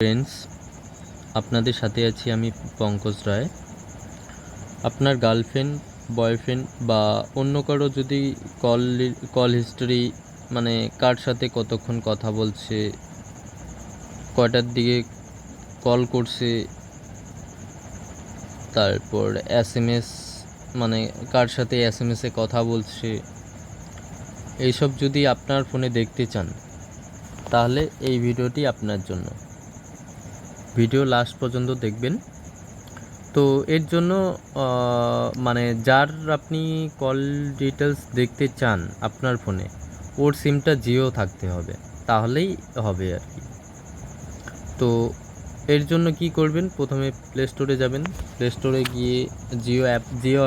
Friends, আপনাদের সাথে আছি আমি পঙ্কজ রায়। আপনার গার্লফ্রেন্ড, বয়ফ্রেন্ড বা অন্য কারো যদি কল হিস্টোরি, মানে কার সাথে কতক্ষণ কথা বলছে, কয়টার দিকে কল করছে, তারপর SMS, মানে কার সাথে SMS-এ কথা বলছে, এইসব যদি আপনার ফোনে দেখতে চান তাহলে এই ভিডিওটি আপনার জন্য। ভিডিও লাস্ট পর্যন্ত দেখবেন। তো এর জন্য মানে যার আপনি কল ডিটেলস দেখতে চান আপনার ফোনে, ওর সিমটা জিও থাকতে হবে, তাহলেই হবে আর কি। তো এর জন্য কি করবেন, প্রথমে প্লে স্টোরে যাবেন। প্লে স্টোরে গিয়ে জিও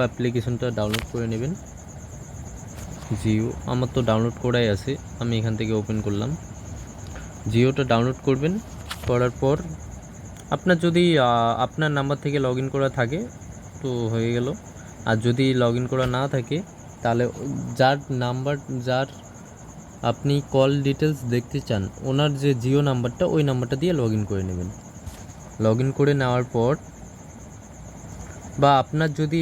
অ্যাপ্লিকেশনটা ডাউনলোড করে নেবেন। জিও আমার তো ডাউনলোড করাই আছে, আমি এখান থেকে ওপেন করলাম। জিওটা ডাউনলোড করবেন। করার পর আপনার যদি আপনার নাম্বার থেকে লগ ইন করা থাকে তো হয়ে গেল, আর যদি লগ ইন করা না থাকে তাহলে যার আপনি কল ডিটেলস দেখতে চান ওনার যে জিও নাম্বারটা, ওই নাম্বারটা দিয়ে লগ ইন করে নেবেন। লগ ইন করে নেওয়ার পর, বা আপনার যদি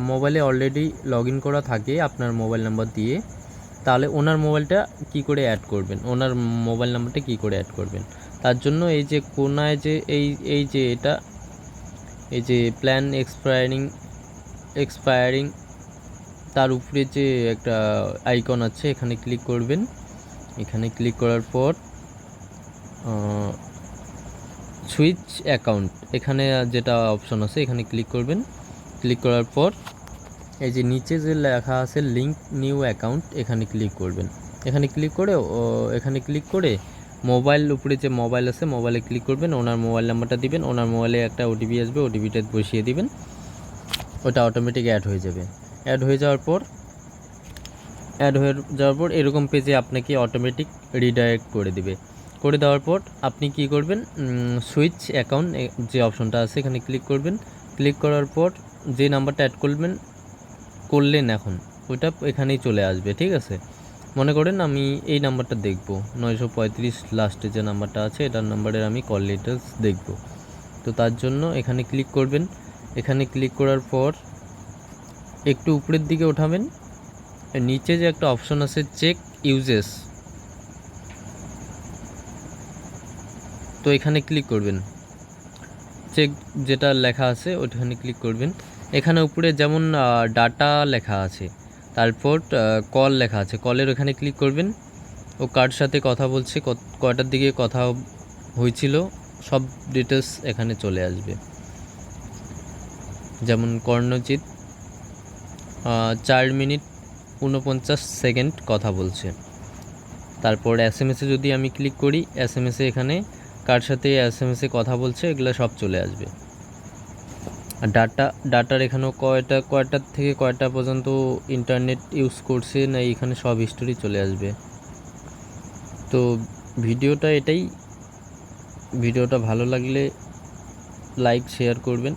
মোবাইলে অলরেডি লগ ইন করা থাকে আপনার মোবাইল নাম্বার দিয়ে, তাহলে ওনার মোবাইলটা কি করে অ্যাড করবেন, ওনার মোবাইল নাম্বারটা কি করে অ্যাড করবেন, তার জন্য এই যে কোনায় যে এই যে এটা, এই যে প্ল্যান এক্সপায়ারিং তার উপরে যে একটা আইকন আছে, এখানে ক্লিক করবেন। এখানে ক্লিক করার পর সুইচ অ্যাকাউন্ট, এখানে যেটা অপশন আছে এখানে ক্লিক করবেন। ক্লিক করার পর এই যে নিচে যে লেখা আছে লিঙ্ক নিউ অ্যাকাউন্ট, এখানে ক্লিক করবেন। এখানে ক্লিক করে মোবাইল উপরে যে মোবাইল আছে মোবাইলে ক্লিক করবেন, ওনার মোবাইল নাম্বারটা দিবেন, ওনার মোবাইলে একটা ওটিপি আসবে, ওটিপিটা বসিয়ে দিবেন, ওটা অটোমেটিক অ্যাড হয়ে যাবে। অ্যাড হয়ে যাওয়ার পর এরকম পেজে আপনাকে অটোমেটিক রিডাইরেক্ট করে দিবে। করে দেওয়ার পর আপনি কি করবেন, সুইচ অ্যাকাউন্ট যে অপশনটা আছে এখানে ক্লিক করবেন। ক্লিক করার পর যে নাম্বারটা অ্যাড করলেন এখন, ওইটা এখানেই চলে আসবে, ঠিক আছে। মনে করেন আমি এই নাম্বারটা দেখব, 935 লাস্টে যে নাম্বারটা আছে এটার নাম্বারের আমি কল ডিটেলস দেখব। তো তার জন্য এখানে ক্লিক করবেন। এখানে ক্লিক করার পর একটু উপরের দিকে ওঠাবেন, নিচে যে একটা অপশন আছে চেক ইউজেস, তো এখানে ক্লিক করবেন। চেক যেটা লেখা আছে ওইখানে ক্লিক করবেন। এখানে উপরে যেমন ডাটা লেখা আছে, তারপর কল লেখা আছে, কলের ওখানে ক্লিক করবেন। ও কার সাথে কথা বলছে, কয়টার দিকে কথা হয়েছিল, সব ডিটেলস এখানে চলে আসবে। যেমন কর্ণজিৎ 4 মিনিট 49 সেকেন্ড কথা বলছে। তারপর SMS-এ যদি আমি ক্লিক করি, SMS-এ এখানে কার সাথে SMS-এ কথা বলছে এগুলো সব চলে আসবে। আর ডাটার এখানেও কয়টার থেকে কয়টা পর্যন্ত ইন্টারনেট ইউজ করছে না, এখানে সব হিস্টোরি চলে আসবে। তো ভিডিওটা ভালো লাগলে লাইক শেয়ার করবেন।